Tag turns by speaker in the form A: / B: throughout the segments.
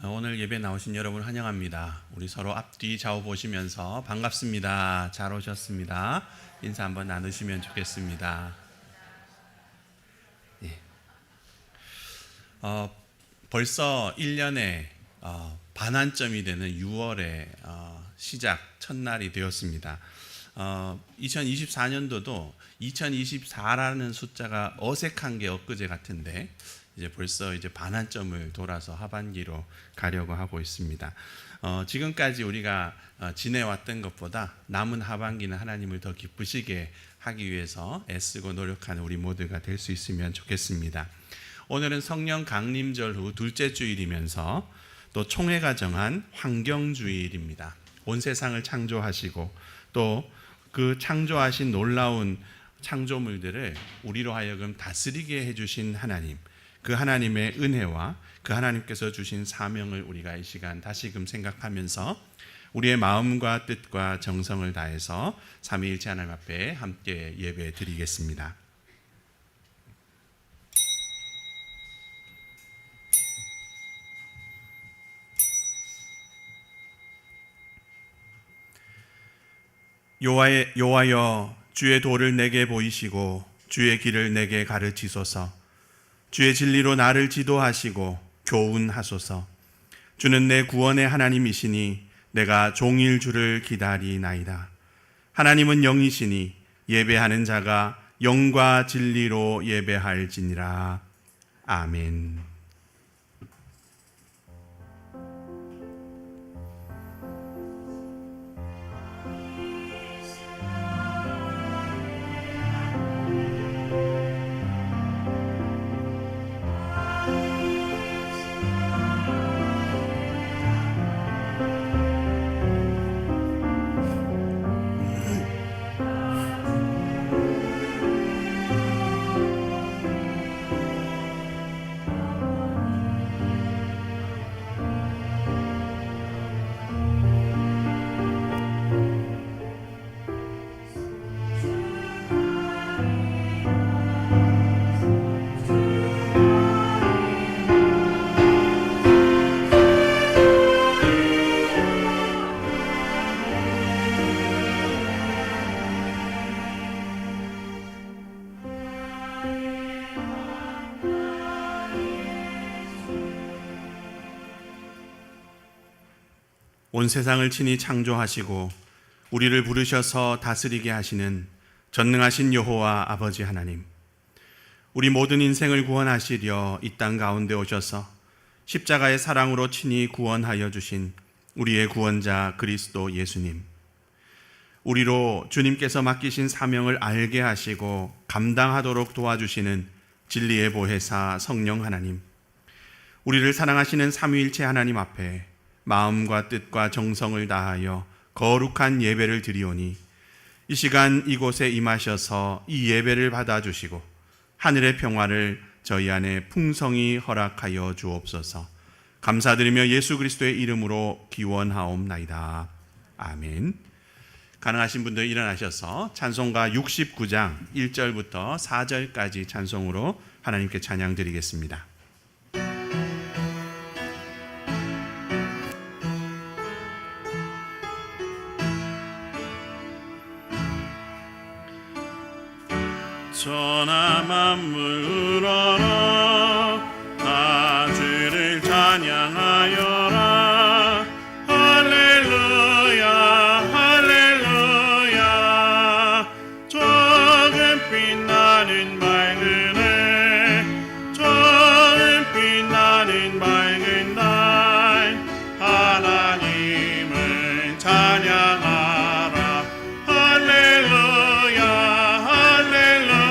A: 오늘 예배 나오신 여러분 환영합니다. 우리 서로 앞뒤 좌우 보시면서 반갑습니다. 잘 오셨습니다. 인사 한번 나누시면 좋겠습니다. 예. 벌써 1년의 반환점이 되는 6월의 시작 첫날이 되었습니다. 2024년도도 2024라는 숫자가 어색한 게 엊그제 같은데 이제 벌써 반환점을 돌아서 하반기로 가려고 하고 있습니다. 지금까지 우리가 지내왔던 것보다 남은 하반기는 하나님을 더 기쁘시게 하기 위해서 애쓰고 노력하는 우리 모두가 될 수 있으면 좋겠습니다. 오늘은 성령 강림절 후 둘째 주일이면서 또 총회가 정한 환경주일입니다. 온 세상을 창조하시고 또 그 창조하신 놀라운 창조물들을 우리로 하여금 다스리게 해주신 하나님, 그 하나님의 은혜와 그 하나님께서 주신 사명을 우리가 이 시간 다시금 생각하면서 우리의 마음과 뜻과 정성을 다해서 삼위일체 하나님 앞에 함께 예배 드리겠습니다. 여호와여, 주의 도를 내게 보이시고 주의 길을 내게 가르치소서. 주의 진리로 나를 지도하시고 교훈하소서. 주는 내 구원의 하나님이시니 내가 종일 주를 기다리나이다. 하나님은 영이시니 예배하는 자가 영과 진리로 예배할지니라. 아멘. 온 세상을 친히 창조하시고 우리를 부르셔서 다스리게 하시는 전능하신 여호와 아버지 하나님, 우리 모든 인생을 구원하시려 이 땅 가운데 오셔서 십자가의 사랑으로 친히 구원하여 주신 우리의 구원자 그리스도 예수님, 우리로 주님께서 맡기신 사명을 알게 하시고 감당하도록 도와주시는 진리의 보혜사 성령 하나님, 우리를 사랑하시는 삼위일체 하나님 앞에 마음과 뜻과 정성을 다하여 거룩한 예배를 드리오니 이 시간 이곳에 임하셔서 이 예배를 받아주시고 하늘의 평화를 저희 안에 풍성히 허락하여 주옵소서. 감사드리며 예수 그리스도의 이름으로 기원하옵나이다. 아멘. 가능하신 분들 일어나셔서 찬송가 69장 1절부터 4절까지 찬송으로 하나님께 찬양 드리겠습니다. 천하 만물 우러러 다 주를 찬양하여라. 할렐루야 할렐루야. 조금 빛나는 밝은 해, 조금 빛나는 밝은 달, 하나님을 찬양하라. 할렐루야 할렐루야.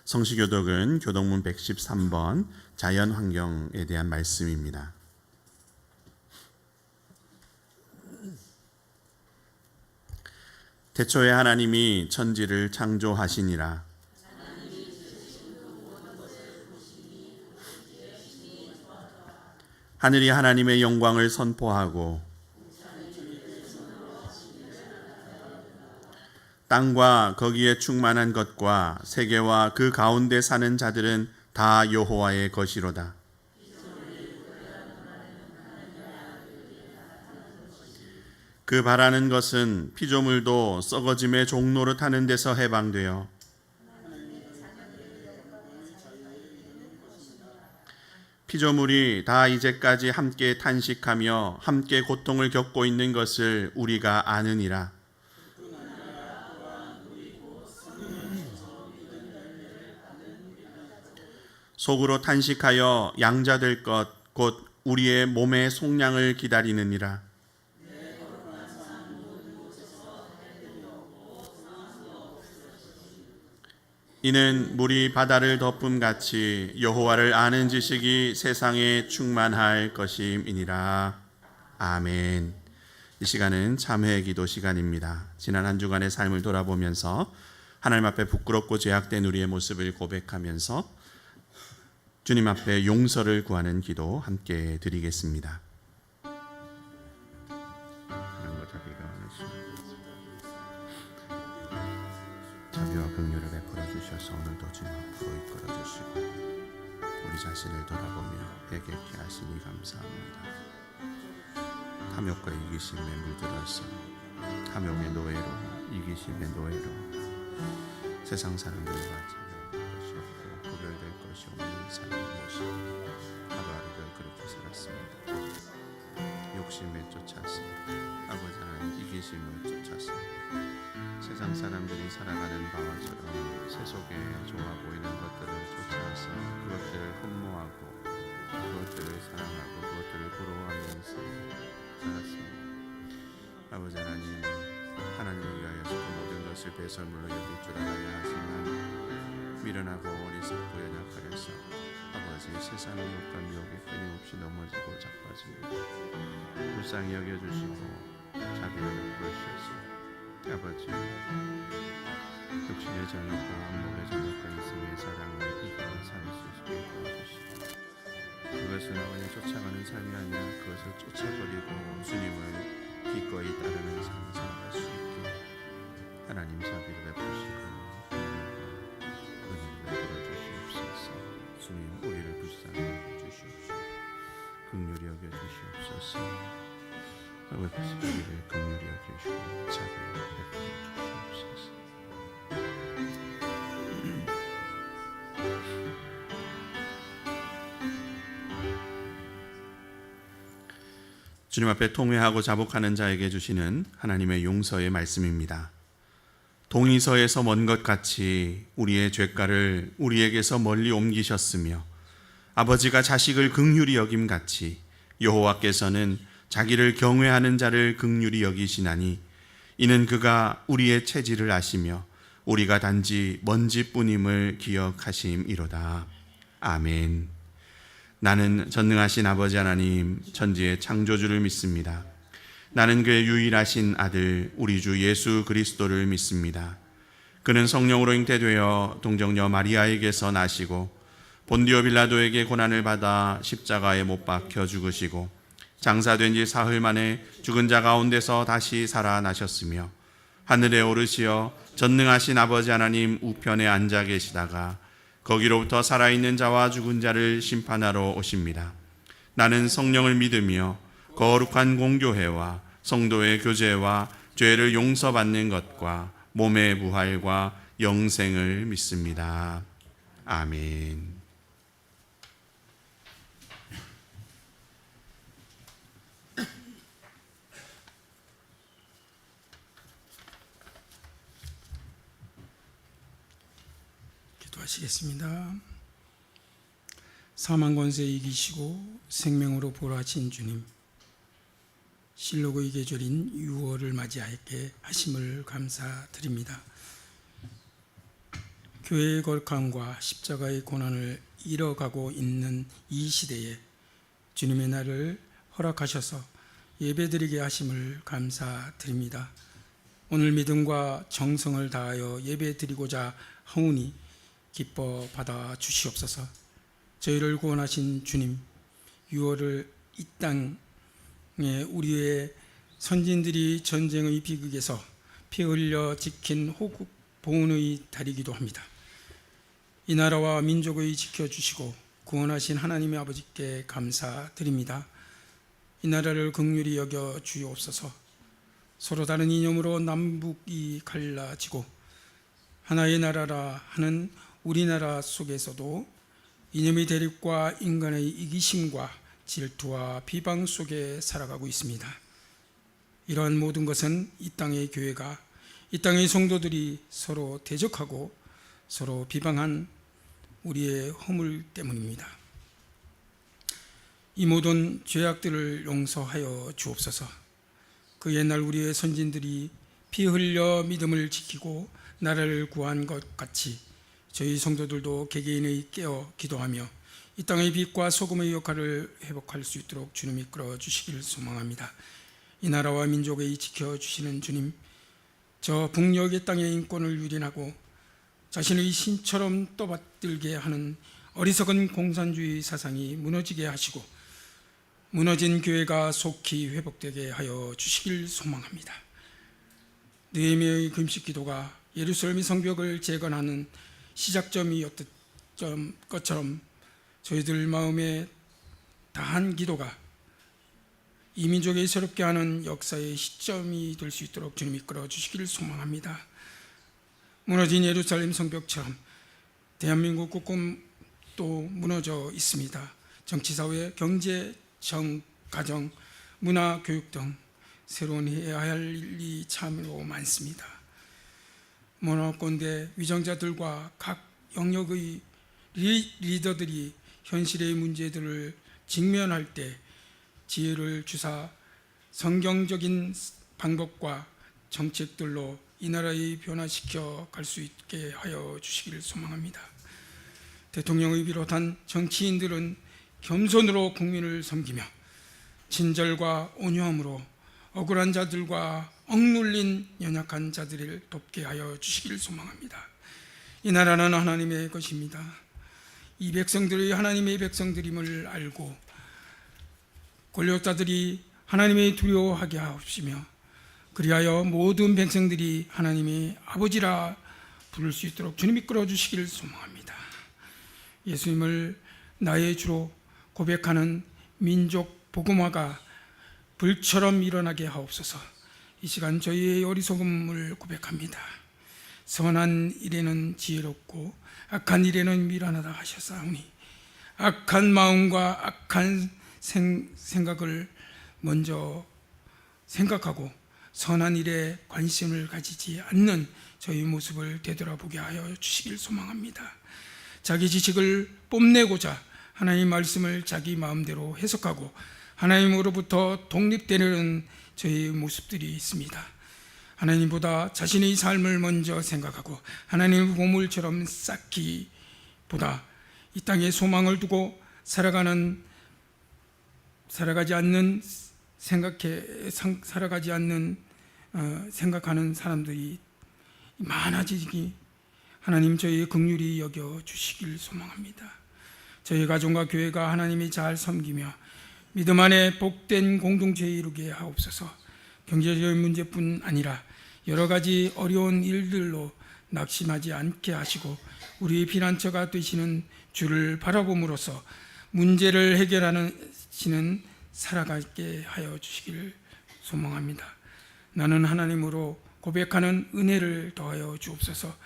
A: 성시교독은 교독문 113번 자연환경에 대한 말씀입니다. 태초에 하나님이 천지를 창조하시니라. 하늘이 하나님의 영광을 선포하고 땅과 거기에 충만한 것과 세계와 그 가운데 사는 자들은 다 여호와의 것이로다. 그 바라는 것은 피조물도 썩어짐의 종로를 타는 데서 해방되어 피조물이 다 이제까지 함께 탄식하며 함께 고통을 겪고 있는 것을 우리가 아느니라. 속으로 탄식하여 양자될 것 곧 우리의 몸의 속량을 기다리느니라. 이는 물이 바다를 덮음같이 여호와를 아는 지식이 세상에 충만할 것임이니라. 아멘. 이 시간은 참회의 기도 시간입니다. 지난 한 주간의 삶을 돌아보면서 하나님 앞에 부끄럽고 죄악된 우리의 모습을 고백하면서 주님 앞에 용서를 구하는 기도 함께 드리겠습니다. 자비와 긍휼을 베풀어 주셔서 오늘도 주님 앞으로 이끌어 주시고 우리 자신을 돌아보며 회개케 하시니 감사합니다. 탐욕과 이기심에 물들어서 탐욕의 노예로 이기심의 노예로 세상 사람들과 차별될 것이 없고 구별될 것이 없는 삶을 모시고 하루하루를 그렇게 살았습니다. 욕심에 쫓아서 아버지 하나님 이기심을 쫓아서 세상 사람들이 살아가는 바와처럼 세속에 좋아 보이는 것들을 쫓아서 그것들을 흠모하고 그것들을 사랑하고 그것들을 부러워하면서 살았습니다. 아버지 하나님, 하나님을 위하여서 모든 것을 배설물로 여길 줄 알아야 하지만 미련하고 어리석고 연약하여서 아버지 세상의 욕과 미혹에 끊임없이 넘어지고 자빠집니다. 불쌍히 여겨주시고 자비를 베풀어 주셔서 아버지 육신의 정욕과 안목의 정욕과 이승의 사랑을 이겨 살 수 있게 도와주시고 그것을 아버지 쫓아가는 삶이 아니라 그것을 쫓아버리고 주님을 기꺼이 따르는 삶을 살아갈 수 있게 하나님 자비를 베푸시고 은혜를 베풀어 주시옵소서. 주님 우리를 불쌍히 여겨주시옵소서. 긍휼히 여겨주시옵소서. 아버지 우리를 긍휼히 여겨주시고 자비를 베풀어 주시옵소서. 주님 앞에 통회하고 자복하는 자에게 주시는 하나님의 용서의 말씀입니다. 동이서에서 먼 것 같이 우리의 죄가를 우리에게서 멀리 옮기셨으며 아버지가 자식을 긍휼히 여김같이 여호와께서는 자기를 경외하는 자를 긍휼히 여기시나니 이는 그가 우리의 체질을 아시며 우리가 단지 먼지뿐임을 기억하심이로다. 아멘. 나는 전능하신 아버지 하나님 천지의 창조주를 믿습니다. 나는 그의 유일하신 아들 우리 주 예수 그리스도를 믿습니다. 그는 성령으로 잉태되어 동정녀 마리아에게서 나시고 본디오 빌라도에게 고난을 받아 십자가에 못 박혀 죽으시고 장사된 지 사흘 만에 죽은 자 가운데서 다시 살아나셨으며 하늘에 오르시어 전능하신 아버지 하나님 우편에 앉아 계시다가 거기로부터 살아있는 자와 죽은 자를 심판하러 오십니다. 나는 성령을 믿으며 거룩한 공교회와 성도의 교제와 죄를 용서받는 것과 몸의 부활과 영생을 믿습니다. 아멘.
B: 기도하시겠습니다. 사망 권세 이기시고 생명으로 보호하신 주님, 실로고의 계절인 6월을 맞이하게 하심을 감사드립니다. 교회의 거룩함과 십자가의 고난을 잃어가고 있는 이 시대에 주님의 날을 허락하셔서 예배드리게 하심을 감사드립니다. 오늘 믿음과 정성을 다하여 예배드리고자 하오니 기뻐 받아 주시옵소서. 저희를 구원하신 주님, 6월을 이 땅에 우리의 선진들이 전쟁의 비극에서 피 흘려 지킨 호국 보훈의 달이기도 합니다. 이 나라와 민족의 지켜주시고 구원하신 하나님의 아버지께 감사드립니다. 이 나라를 긍휼히 여겨 주옵소서. 서로 다른 이념으로 남북이 갈라지고 하나의 나라라 하는 우리나라 속에서도 이념의 대립과 인간의 이기심과 질투와 비방 속에 살아가고 있습니다. 이러한 모든 것은 이 땅의 교회가, 이 땅의 성도들이 서로 대적하고 서로 비방한 우리의 허물 때문입니다. 이 모든 죄악들을 용서하여 주옵소서. 그 옛날 우리의 선진들이 피 흘려 믿음을 지키고 나라를 구한 것 같이 저희 성도들도 개개인의 깨어 기도하며 이 땅의 빛과 소금의 역할을 회복할 수 있도록 주님 이끌어 주시길 소망합니다. 이 나라와 민족의 지켜주시는 주님, 저 북녘의 땅의 인권을 유린하고 자신의 신처럼 떠받들게 하는 어리석은 공산주의 사상이 무너지게 하시고 무너진 교회가 속히 회복되게 하여 주시길 소망합니다. 느헤미야의 금식 기도가 예루살렘의 성벽을 재건하는 시작점이었던 것처럼 저희들 마음에 다한 기도가 이 민족을 새롭게 하는 역사의 시점이 될 수 있도록 주님 이끌어 주시기를 소망합니다. 무너진 예루살렘 성벽처럼 대한민국 곳곳도 무너져 있습니다. 정치, 사회, 경제, 가정, 문화, 교육 등 새로운 해야 할 일이 참으로 많습니다. 모노꼰대 위정자들과 각 영역의 리더들이 현실의 문제들을 직면할 때 지혜를 주사 성경적인 방법과 정책들로 이 나라를 변화시켜 갈 수 있게 하여 주시기를 소망합니다. 대통령을 비롯한 정치인들은 겸손으로 국민을 섬기며 친절과 온유함으로 억울한 자들과 억눌린 연약한 자들을 돕게 하여 주시기를 소망합니다. 이 나라는 하나님의 것입니다. 이 백성들이 하나님의 백성들임을 알고 권력자들이 하나님의 두려워하게 하옵시며 그리하여 모든 백성들이 하나님의 아버지라 부를 수 있도록 주님 이끌어 주시기를 소망합니다. 예수님을 나의 주로 고백하는 민족 복음화가 불처럼 일어나게 하옵소서. 이 시간 저희의 어리석음을 고백합니다. 선한 일에는 지혜롭고 악한 일에는 미련하다 하셨사오니 악한 마음과 악한 생각을 먼저 생각하고 선한 일에 관심을 가지지 않는 저희 모습을 되돌아보게 하여 주시길 소망합니다. 자기 지식을 뽐내고자 하나님 말씀을 자기 마음대로 해석하고 하나님으로부터 독립되려는 저희 모습들이 있습니다. 하나님보다 자신의 삶을 먼저 생각하고 하나님의 보물처럼 쌓기보다 이 땅에 소망을 두고 살아가지 않는 생각하는 사람들이 많아지기 하나님 저희의 긍휼히 여겨 주시길 소망합니다. 저희 가정과 교회가 하나님이 잘 섬기며 믿음 안에 복된 공동체에 이루게 하옵소서. 경제적인 문제뿐 아니라 여러 가지 어려운 일들로 낙심하지 않게 하시고 우리의 피난처가 되시는 주를 바라봄으로써 문제를 해결하시는 살아가게 하여 주시기를 소망합니다. 나는 하나님으로 고백하는 은혜를 더하여 주옵소서.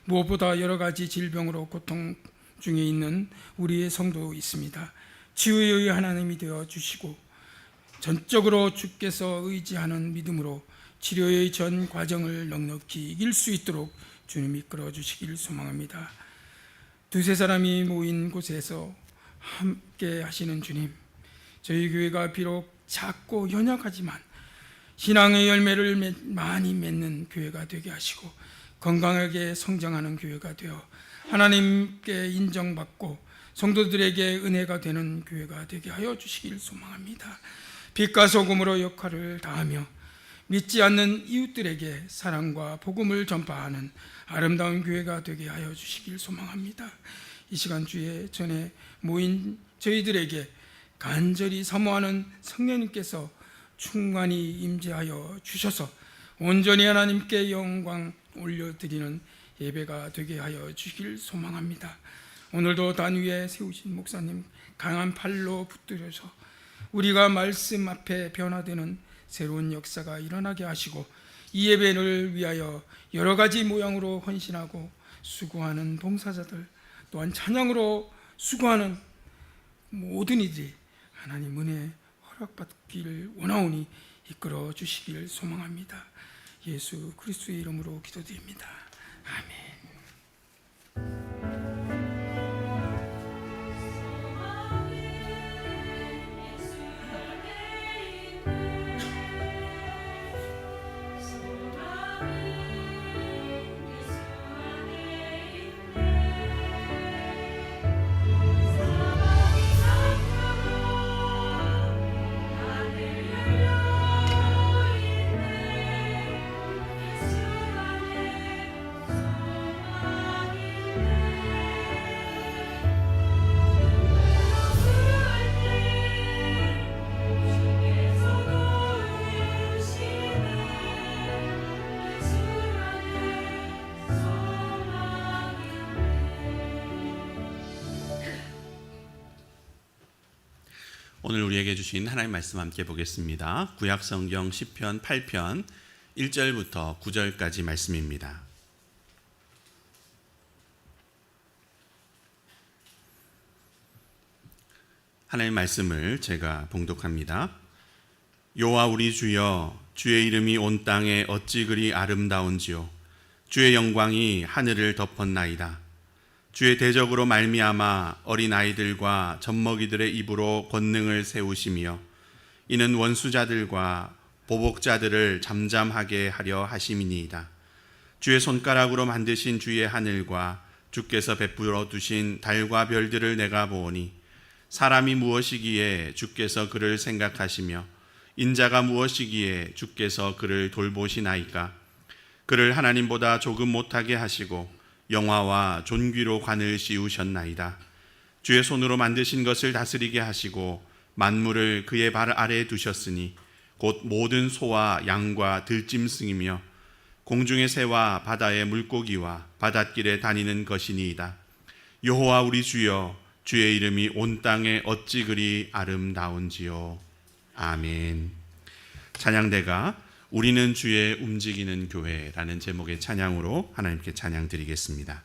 B: 무엇보다 여러 가지 질병으로 고통 중에 있는 우리의 성도 있습니다. 치유의 하나님이 되어 주시고 전적으로 주께서 의지하는 믿음으로 치료의 전 과정을 넉넉히 이길 수 있도록 주님 이끌어 주시기를 소망합니다. 두세 사람이 모인 곳에서 함께 하시는 주님, 저희 교회가 비록 작고 연약하지만 신앙의 열매를 많이 맺는 교회가 되게 하시고 건강하게 성장하는 교회가 되어 하나님께 인정받고 성도들에게 은혜가 되는 교회가 되게 하여 주시길 소망합니다. 빛과 소금으로 역할을 다하며 믿지 않는 이웃들에게 사랑과 복음을 전파하는 아름다운 교회가 되게 하여 주시길 소망합니다. 이 시간 주에 전에 모인 저희들에게 간절히 사모하는 성령님께서 충만히 임재하여 주셔서 온전히 하나님께 영광 올려드리는 예배가 되게 하여 주시길 소망합니다. 오늘도 단 위에 세우신 목사님 강한 팔로 붙들어서 우리가 말씀 앞에 변화되는 새로운 역사가 일어나게 하시고 이 예배를 위하여 여러 가지 모양으로 헌신하고 수고하는 봉사자들 또한 찬양으로 수고하는 모든 이들이 하나님 은혜 허락받기를 원하오니 이끌어 주시기를 소망합니다. 예수 그리스도의 이름으로 기도드립니다. 아멘.
A: 오늘 우리에게 주신 하나님 말씀 함께 보겠습니다. 구약성경 시편 8편 1절부터 9절까지 말씀입니다. 하나님 말씀을 제가 봉독합니다. 여호와 우리 주여, 주의 이름이 온 땅에 어찌 그리 아름다운지요. 주의 영광이 하늘을 덮었나이다. 주의 대적으로 말미암아 어린 아이들과 젖먹이들의 입으로 권능을 세우시며 이는 원수자들과 보복자들을 잠잠하게 하려 하심이니이다. 주의 손가락으로 만드신 주의 하늘과 주께서 베풀어 두신 달과 별들을 내가 보오니 사람이 무엇이기에 주께서 그를 생각하시며 인자가 무엇이기에 주께서 그를 돌보시나이까. 그를 하나님보다 조금 못하게 하시고 영화와 존귀로 관을 씌우셨나이다. 주의 손으로 만드신 것을 다스리게 하시고 만물을 그의 발 아래에 두셨으니 곧 모든 소와 양과 들짐승이며 공중의 새와 바다의 물고기와 바닷길에 다니는 것이니이다. 여호와 우리 주여, 주의 이름이 온 땅에 어찌 그리 아름다운지요. 아멘. 찬양대가 우리는 주의 움직이는 교회라는 제목의 찬양으로 하나님께 찬양 드리겠습니다.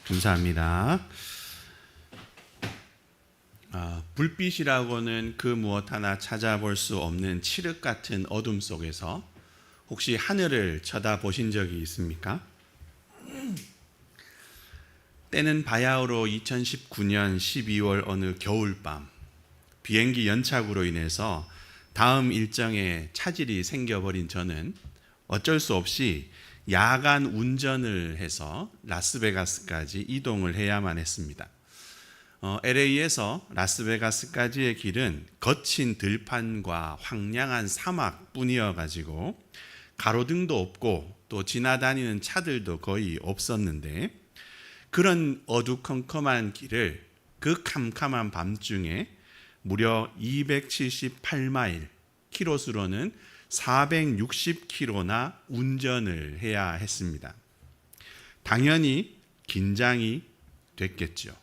A: 감사합니다. 불빛이라고는 그 무엇 하나 찾아볼 수 없는 칠흑 같은 어둠 속에서 혹시 하늘을 쳐다보신 적이 있습니까? 때는 바야흐로 2019년 12월 어느 겨울밤, 비행기 연착으로 인해서 다음 일정에 차질이 생겨버린 저는 어쩔 수 없이 야간 운전을 해서 라스베가스까지 이동을 해야만 했습니다. LA에서 라스베가스까지의 길은 거친 들판과 황량한 사막뿐이어 가지고 가로등도 없고 또 지나다니는 차들도 거의 없었는데, 그런 어두컴컴한 길을 그 캄캄한 밤중에 무려 278마일, 키로수로는 460km나 운전을 해야 했습니다. 당연히 긴장이 됐겠죠.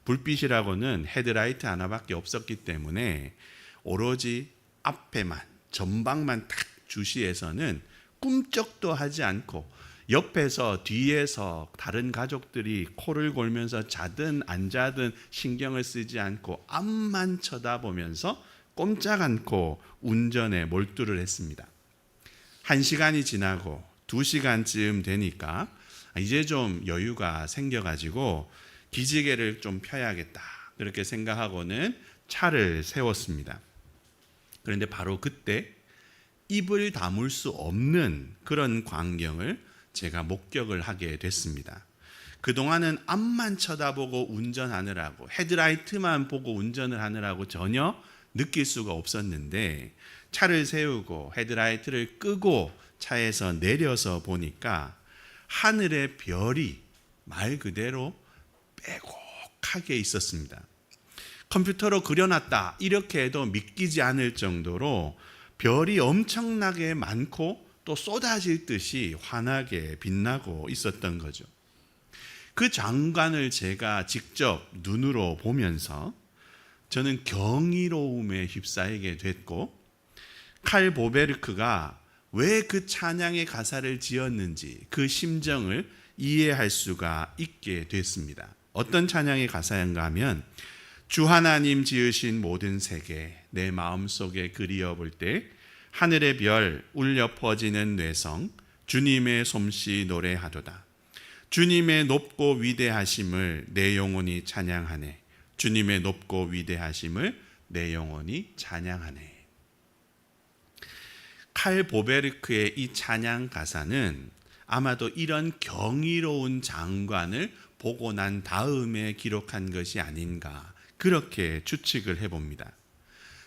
A: 불빛이라고는 헤드라이트 하나밖에 없었기 때문에 오로지 앞에만, 전방만 딱 주시해서는 꿈쩍도 하지 않고 옆에서 뒤에서 다른 가족들이 코를 골면서 자든 안 자든 신경을 쓰지 않고 앞만 쳐다보면서 꼼짝 않고 운전에 몰두를 했습니다. 1시간이 지나고 2시간쯤 되니까 이제 좀 여유가 생겨가지고 기지개를 좀 펴야겠다, 그렇게 생각하고는 차를 세웠습니다. 그런데 바로 그때 입을 다물 수 없는 그런 광경을 제가 목격을 하게 됐습니다. 그동안은 앞만 쳐다보고 운전하느라고, 헤드라이트만 보고 운전을 하느라고 전혀 느낄 수가 없었는데, 차를 세우고 헤드라이트를 끄고 차에서 내려서 보니까 하늘의 별이 말 그대로 빼곡하게 있었습니다. 컴퓨터로 그려놨다 이렇게 해도 믿기지 않을 정도로 별이 엄청나게 많고 또 쏟아질 듯이 환하게 빛나고 있었던 거죠. 그 장관을 제가 직접 눈으로 보면서 저는 경이로움에 휩싸이게 됐고, 칼 보베르크가 왜 그 찬양의 가사를 지었는지 그 심정을 이해할 수가 있게 됐습니다. 어떤 찬양의 가사인가 하면, 주 하나님 지으신 모든 세계 내 마음속에 그리어 볼 때 하늘의 별 울려 퍼지는 뇌성 주님의 솜씨 노래하도다. 주님의 높고 위대하심을 내 영혼이 찬양하네. 주님의 높고 위대하심을 내 영혼이 찬양하네. 칼 보베르크의 이 찬양 가사는 아마도 이런 경이로운 장관을 보고 난 다음에 기록한 것이 아닌가, 그렇게 추측을 해봅니다.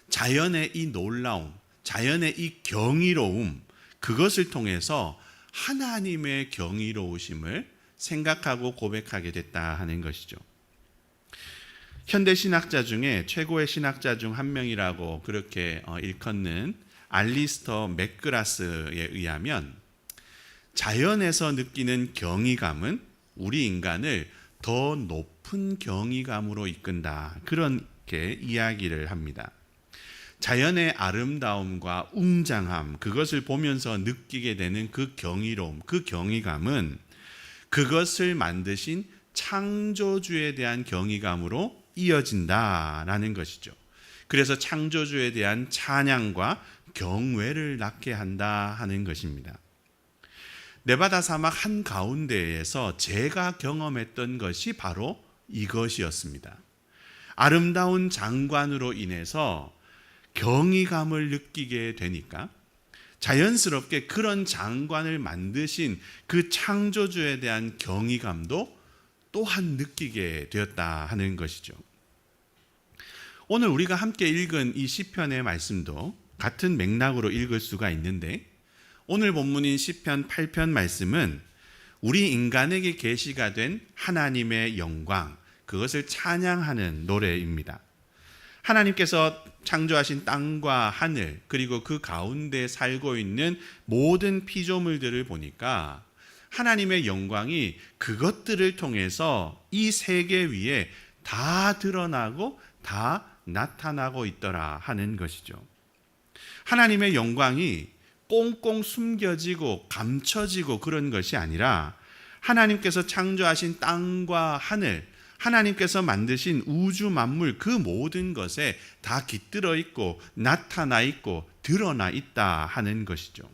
A: 자연의 이 놀라움, 자연의 이 경이로움, 그것을 통해서 하나님의 경이로우심을 생각하고 고백하게 됐다 하는 것이죠. 현대 신학자 중에 최고의 신학자 중 한 명이라고 그렇게 일컫는 알리스터 맥그라스에 의하면, 자연에서 느끼는 경이감은 우리 인간을 더 높은 경이감으로 이끈다, 그렇게 이야기를 합니다. 자연의 아름다움과 웅장함, 그것을 보면서 느끼게 되는 그 경이로움, 그 경이감은 그것을 만드신 창조주에 대한 경이감으로 이어진다라는 것이죠. 그래서 창조주에 대한 찬양과 경외를 낳게 한다 하는 것입니다. 네바다 사막 한가운데에서 제가 경험했던 것이 바로 이것이었습니다. 아름다운 장관으로 인해서 경이감을 느끼게 되니까 자연스럽게 그런 장관을 만드신 그 창조주에 대한 경이감도 또한 느끼게 되었다 하는 것이죠. 오늘 우리가 함께 읽은 이 시편의 말씀도 같은 맥락으로 읽을 수가 있는데, 오늘 본문인 시편 8편 말씀은 우리 인간에게 계시가 된 하나님의 영광, 그것을 찬양하는 노래입니다. 하나님께서 창조하신 땅과 하늘, 그리고 그 가운데 살고 있는 모든 피조물들을 보니까 하나님의 영광이 그것들을 통해서 이 세계 위에 다 드러나고 다 나타나고 있더라 하는 것이죠. 하나님의 영광이 꽁꽁 숨겨지고 감춰지고 그런 것이 아니라 하나님께서 창조하신 땅과 하늘, 하나님께서 만드신 우주 만물 그 모든 것에 다 깃들어 있고 나타나 있고 드러나 있다 하는 것이죠.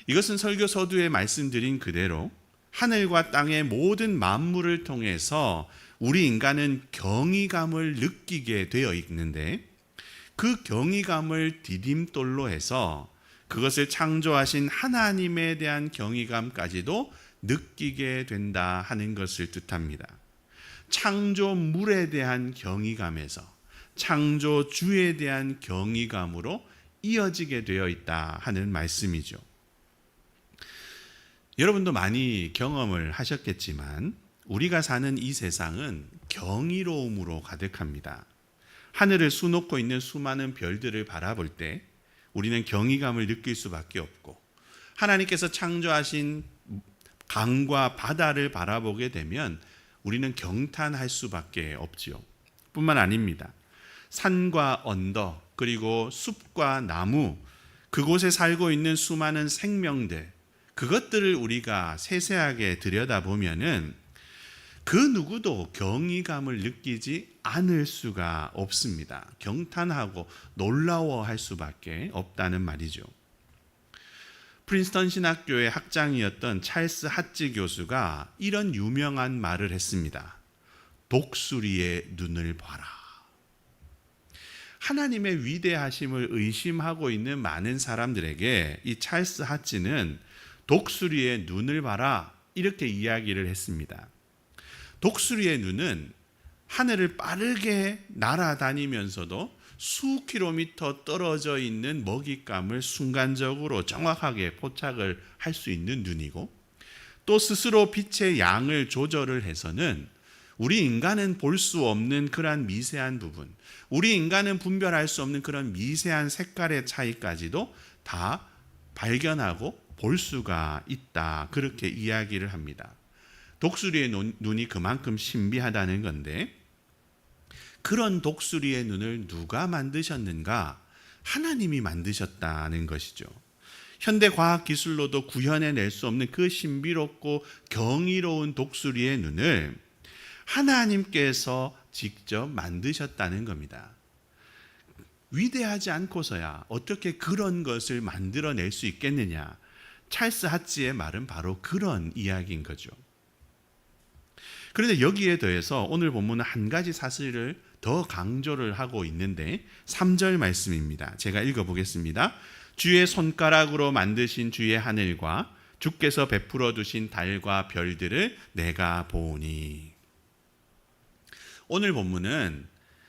A: 이것은 설교 서두에 말씀드린 그대로 하늘과 땅의 모든 만물을 통해서 우리 인간은 경이감을 느끼게 되어 있는데, 그 경이감을 디딤돌로 해서 그것을 창조하신 하나님에 대한 경이감까지도 느끼게 된다 하는 것을 뜻합니다. 창조물에 대한 경이감에서 창조주에 대한 경이감으로 이어지게 되어 있다 하는 말씀이죠. 여러분도 많이 경험을 하셨겠지만 우리가 사는 이 세상은 경이로움으로 가득합니다. 하늘을 수놓고 있는 수많은 별들을 바라볼 때 우리는 경이감을 느낄 수밖에 없고, 하나님께서 창조하신 강과 바다를 바라보게 되면 우리는 경탄할 수밖에 없지요. 뿐만 아닙니다. 산과 언덕, 그리고 숲과 나무, 그곳에 살고 있는 수많은 생명들, 그것들을 우리가 세세하게 들여다보면은 그 누구도 경이감을 느끼지 않을 수가 없습니다. 경탄하고 놀라워할 수밖에 없다는 말이죠. 프린스턴 신학교의 학장이었던 찰스 하츠 교수가 이런 유명한 말을 했습니다. 독수리의 눈을 봐라. 하나님의 위대하심을 의심하고 있는 많은 사람들에게 이 찰스 하츠는 독수리의 눈을 봐라, 이렇게 이야기를 했습니다. 독수리의 눈은 하늘을 빠르게 날아다니면서도 수 킬로미터 떨어져 있는 먹잇감을 순간적으로 정확하게 포착을 할 수 있는 눈이고, 또 스스로 빛의 양을 조절을 해서는 우리 인간은 볼 수 없는 그러한 미세한 부분, 우리 인간은 분별할 수 없는 그런 미세한 색깔의 차이까지도 다 발견하고 볼 수가 있다, 그렇게 이야기를 합니다. 독수리의 눈이 그만큼 신비하다는 건데, 그런 독수리의 눈을 누가 만드셨는가? 하나님이 만드셨다는 것이죠. 현대 과학 기술로도 구현해낼 수 없는 그 신비롭고 경이로운 독수리의 눈을 하나님께서 직접 만드셨다는 겁니다. 위대하지 않고서야 어떻게 그런 것을 만들어낼 수 있겠느냐? 찰스 하츠의 말은 바로 그런 이야기인 거죠. 그런데 여기에 더해서 오늘 본문은 한 가지 사실을 더 강조를 하고 있는데 3절 말씀입니다. 제가 읽어보겠습니다. 주의 손가락으로 만드신 주의 하늘과 주께서 베풀어 두신 달과 별들을 내가 보니. 오늘 본문은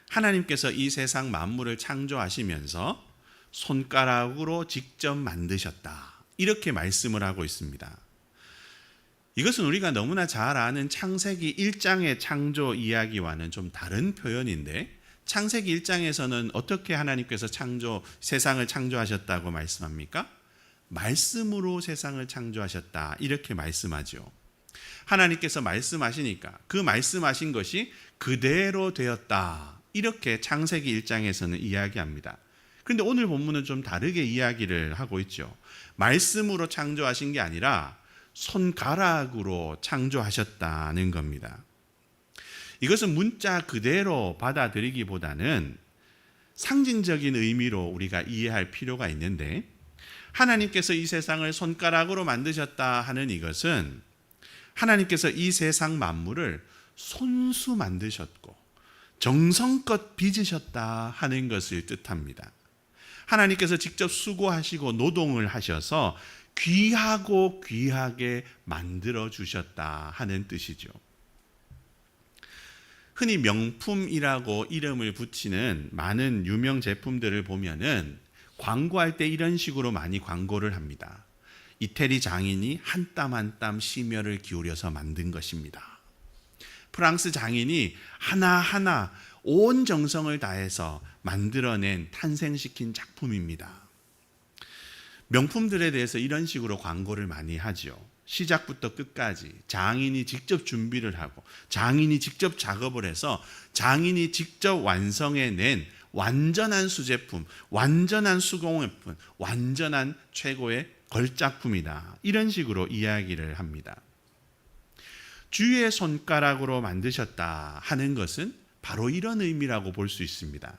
A: 하나님께서 이 세상 만물을 창조하시면서 손가락으로 직접 만드셨다, 이렇게 말씀을 하고 있습니다. 이것은 우리가 너무나 잘 아는 창세기 1장의 창조 이야기와는 좀 다른 표현인데, 창세기 1장에서는 어떻게 하나님께서 세상을 창조하셨다고 말씀합니까? 말씀으로 세상을 창조하셨다, 이렇게 말씀하죠. 하나님께서 말씀하시니까 그 말씀하신 것이 그대로 되었다, 이렇게 창세기 1장에서는 이야기합니다. 그런데 오늘 본문은 좀 다르게 이야기를 하고 있죠. 말씀으로 창조하신 게 아니라 손가락으로 창조하셨다는 겁니다. 이것은 문자 그대로 받아들이기보다는 상징적인 의미로 우리가 이해할 필요가 있는데, 하나님께서 이 세상을 손가락으로 만드셨다 하는 이것은 하나님께서 이 세상 만물을 손수 만드셨고 정성껏 빚으셨다 하는 것을 뜻합니다. 하나님께서 직접 수고하시고 노동을 하셔서 귀하고 귀하게 만들어 주셨다 하는 뜻이죠. 흔히 명품이라고 이름을 붙이는 많은 유명 제품들을 보면은 광고할 때 이런 식으로 많이 광고를 합니다. 이태리 장인이 한 땀 한 땀 심혈을 기울여서 만든 것입니다. 프랑스 장인이 하나하나 온 정성을 다해서 만들어낸 탄생시킨 작품입니다. 명품들에 대해서 이런 식으로 광고를 많이 하죠. 시작부터 끝까지 장인이 직접 준비를 하고 장인이 직접 작업을 해서 장인이 직접 완성해낸 완전한 수제품, 완전한 수공예품, 완전한 최고의 걸작품이다, 이런 식으로 이야기를 합니다. 주의 손가락으로 만드셨다 하는 것은 바로 이런 의미라고 볼 수 있습니다.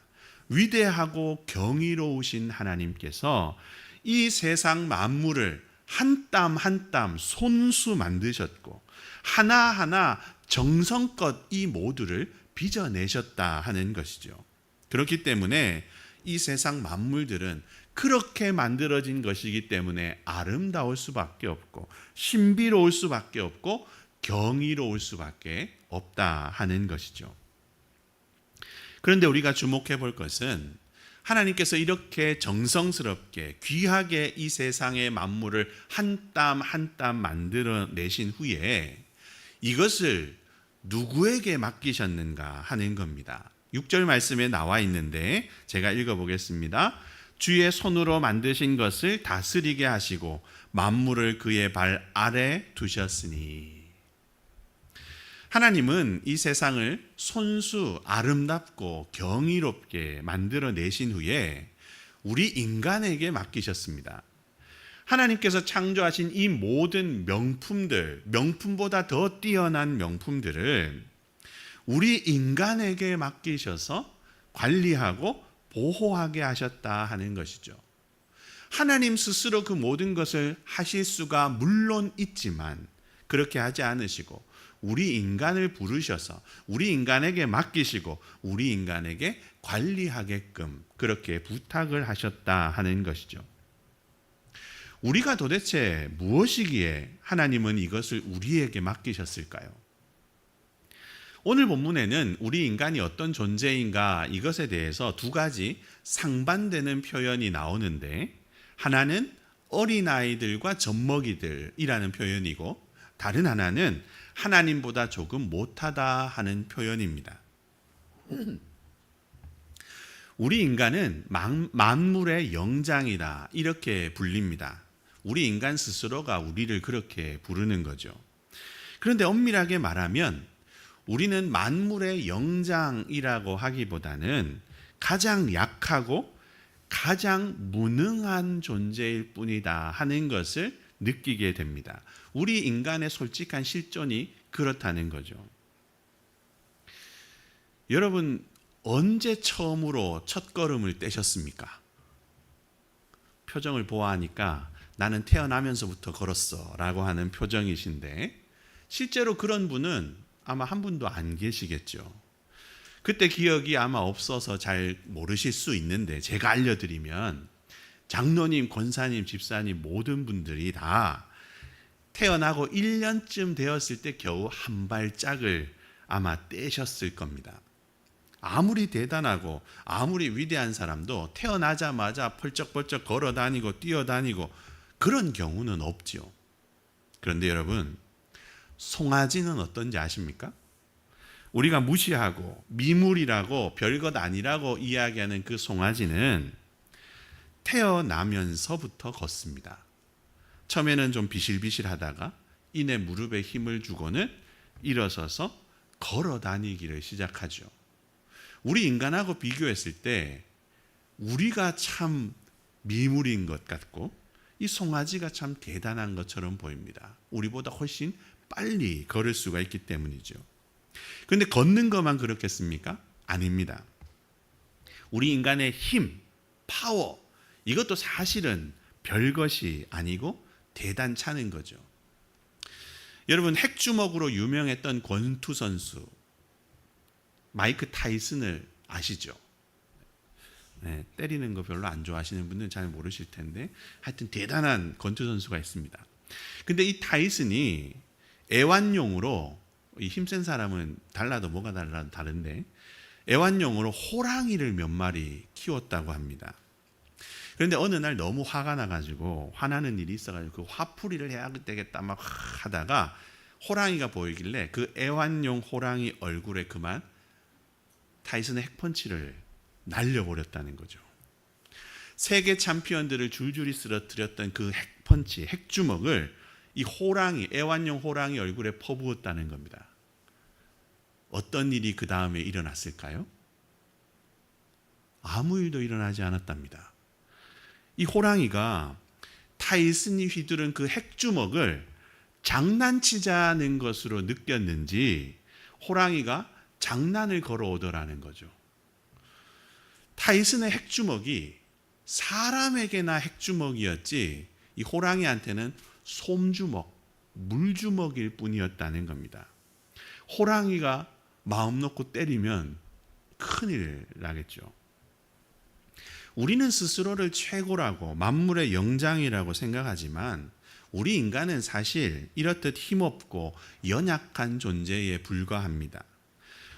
A: 위대하고 경이로우신 하나님께서 이 세상 만물을 한 땀 한 땀 손수 만드셨고 하나하나 정성껏 이 모두를 빚어내셨다 하는 것이죠. 그렇기 때문에 이 세상 만물들은 그렇게 만들어진 것이기 때문에 아름다울 수밖에 없고 신비로울 수밖에 없고 경이로울 수밖에 없다 하는 것이죠. 그런데 우리가 주목해 볼 것은 하나님께서 이렇게 정성스럽게 귀하게 이 세상의 만물을 한 땀 한 땀 만들어 내신 후에 이것을 누구에게 맡기셨는가 하는 겁니다. 6절 말씀에 나와 있는데 제가 읽어보겠습니다. 주의 손으로 만드신 것을 다스리게 하시고 만물을 그의 발 아래 두셨으니. 하나님은 이 세상을 손수 아름답고 경이롭게 만들어내신 후에 우리 인간에게 맡기셨습니다. 하나님께서 창조하신 이 모든 명품들, 명품보다 더 뛰어난 명품들을 우리 인간에게 맡기셔서 관리하고 보호하게 하셨다 하는 것이죠. 하나님 스스로 그 모든 것을 하실 수가 물론 있지만 그렇게 하지 않으시고 우리 인간을 부르셔서 우리 인간에게 맡기시고 우리 인간에게 관리하게끔 그렇게 부탁을 하셨다 하는 것이죠. 우리가 도대체 무엇이기에 하나님은 이것을 우리에게 맡기셨을까요? 오늘 본문에는 우리 인간이 어떤 존재인가 이것에 대해서 두 가지 상반되는 표현이 나오는데 하나는 어린아이들과 젖먹이들이라는 표현이고 다른 하나는 하나님보다 조금 못하다 하는 표현입니다. 우리 인간은 만물의 영장이다 이렇게 불립니다. 우리 인간 스스로가 우리를 그렇게 부르는 거죠. 그런데 엄밀하게 말하면 우리는 만물의 영장이라고 하기보다는 가장 약하고 가장 무능한 존재일 뿐이다 하는 것을 느끼게 됩니다. 우리 인간의 솔직한 실존이 그렇다는 거죠. 여러분 언제 처음으로 첫걸음을 떼셨습니까? 표정을 보아하니까 나는 태어나면서부터 걸었어 라고 하는 표정이신데 실제로 그런 분은 아마 한 분도 안 계시겠죠. 그때 기억이 아마 없어서 잘 모르실 수 있는데 제가 알려드리면 장로님, 권사님, 집사님 모든 분들이 다 태어나고 1년쯤 되었을 때 겨우 한 발짝을 아마 떼셨을 겁니다. 아무리 대단하고 아무리 위대한 사람도 태어나자마자 펄쩍펄쩍 걸어다니고 뛰어다니고 그런 경우는 없지요. 그런데 여러분 송아지는 어떤지 아십니까? 우리가 무시하고 미물이라고 별것 아니라고 이야기하는 그 송아지는 태어나면서부터 걷습니다. 처음에는 좀 비실비실하다가 이내 무릎에 힘을 주고는 일어서서 걸어 다니기를 시작하죠. 우리 인간하고 비교했을 때 우리가 참 미물인 것 같고 이 송아지가 참 대단한 것처럼 보입니다. 우리보다 훨씬 빨리 걸을 수가 있기 때문이죠. 그런데 걷는 것만 그렇겠습니까? 아닙니다. 우리 인간의 힘, 파워 이것도 사실은 별것이 아니고 대단찮은 거죠. 여러분 핵주먹으로 유명했던 권투 선수 마이크 타이슨을 아시죠? 네, 때리는 거 별로 안 좋아하시는 분들은 잘 모르실 텐데 하여튼 대단한 권투 선수가 있습니다. 근데 이 타이슨이 애완용으로 이 힘센 사람은 달라도 뭐가 다른데 애완용으로 호랑이를 몇 마리 키웠다고 합니다. 그런데 어느 날 너무 화가 나가지고 화나는 일이 있어가지고 그 화풀이를 해야 되겠다 막 하다가 호랑이가 보이길래 그 애완용 호랑이 얼굴에 그만 타이슨의 핵펀치를 날려버렸다는 거죠. 세계 챔피언들을 줄줄이 쓰러뜨렸던 그 핵펀치, 핵주먹을 이 호랑이, 애완용 호랑이 얼굴에 퍼부었다는 겁니다. 어떤 일이 그 다음에 일어났을까요? 아무 일도 일어나지 않았답니다. 이 호랑이가 타이슨이 휘두른 그 핵주먹을 장난치자는 것으로 느꼈는지 호랑이가 장난을 걸어오더라는 거죠. 타이슨의 핵주먹이 사람에게나 핵주먹이었지 이 호랑이한테는 솜주먹, 물주먹일 뿐이었다는 겁니다. 호랑이가 마음 놓고 때리면 큰일 나겠죠. 우리는 스스로를 최고라고 만물의 영장이라고 생각하지만 우리 인간은 사실 이렇듯 힘없고 연약한 존재에 불과합니다.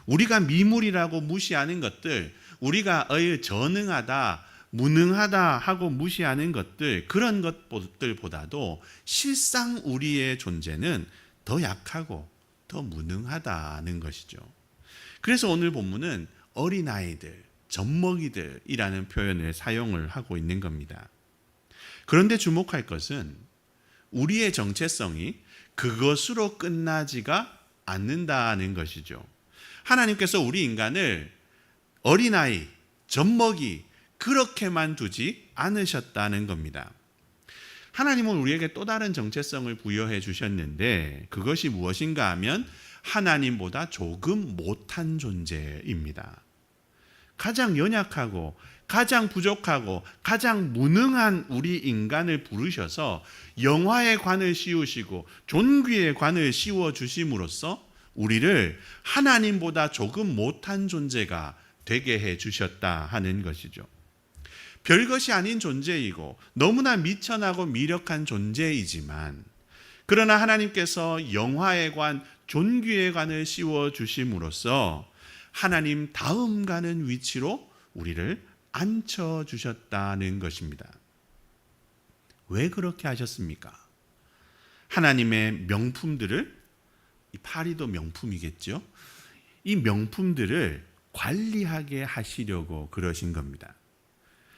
A: 우리가 미물이라고 무시하는 것들, 우리가 전능하다, 무능하다 하고 무시하는 것들, 그런 것들보다도 실상 우리의 존재는 더 약하고 더 무능하다는 것이죠. 그래서 오늘 본문은 어린아이들, 젖먹이들이라는 표현을 사용을 하고 있는 겁니다. 그런데 주목할 것은 우리의 정체성이 그것으로 끝나지가 않는다는 것이죠. 하나님께서 우리 인간을 어린아이, 젖먹이 그렇게만 두지 않으셨다는 겁니다. 하나님은 우리에게 또 다른 정체성을 부여해 주셨는데 그것이 무엇인가 하면 하나님보다 조금 못한 존재입니다. 가장 연약하고 가장 부족하고 가장 무능한 우리 인간을 부르셔서 영화의 관을 씌우시고 존귀의 관을 씌워 주심으로써 우리를 하나님보다 조금 못한 존재가 되게 해 주셨다 하는 것이죠. 별것이 아닌 존재이고 너무나 미천하고 미력한 존재이지만 그러나 하나님께서 영화의 관, 존귀의 관을 씌워 주심으로써 하나님 다음 가는 위치로 우리를 앉혀 주셨다는 것입니다. 왜 그렇게 하셨습니까? 하나님의 명품들을, 이 파리도 명품이겠죠? 이 명품들을 관리하게 하시려고 그러신 겁니다.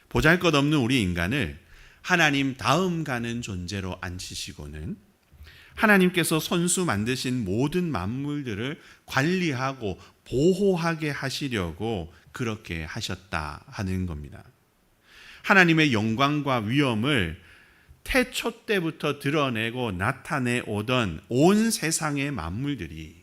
A: 보잘것없는 우리 인간을 하나님 다음 가는 존재로 앉히시고는 하나님께서 손수 만드신 모든 만물들을 관리하고 보호하게 하시려고 그렇게 하셨다 하는 겁니다. 하나님의 영광과 위엄을 태초 때부터 드러내고 나타내 오던 온 세상의 만물들이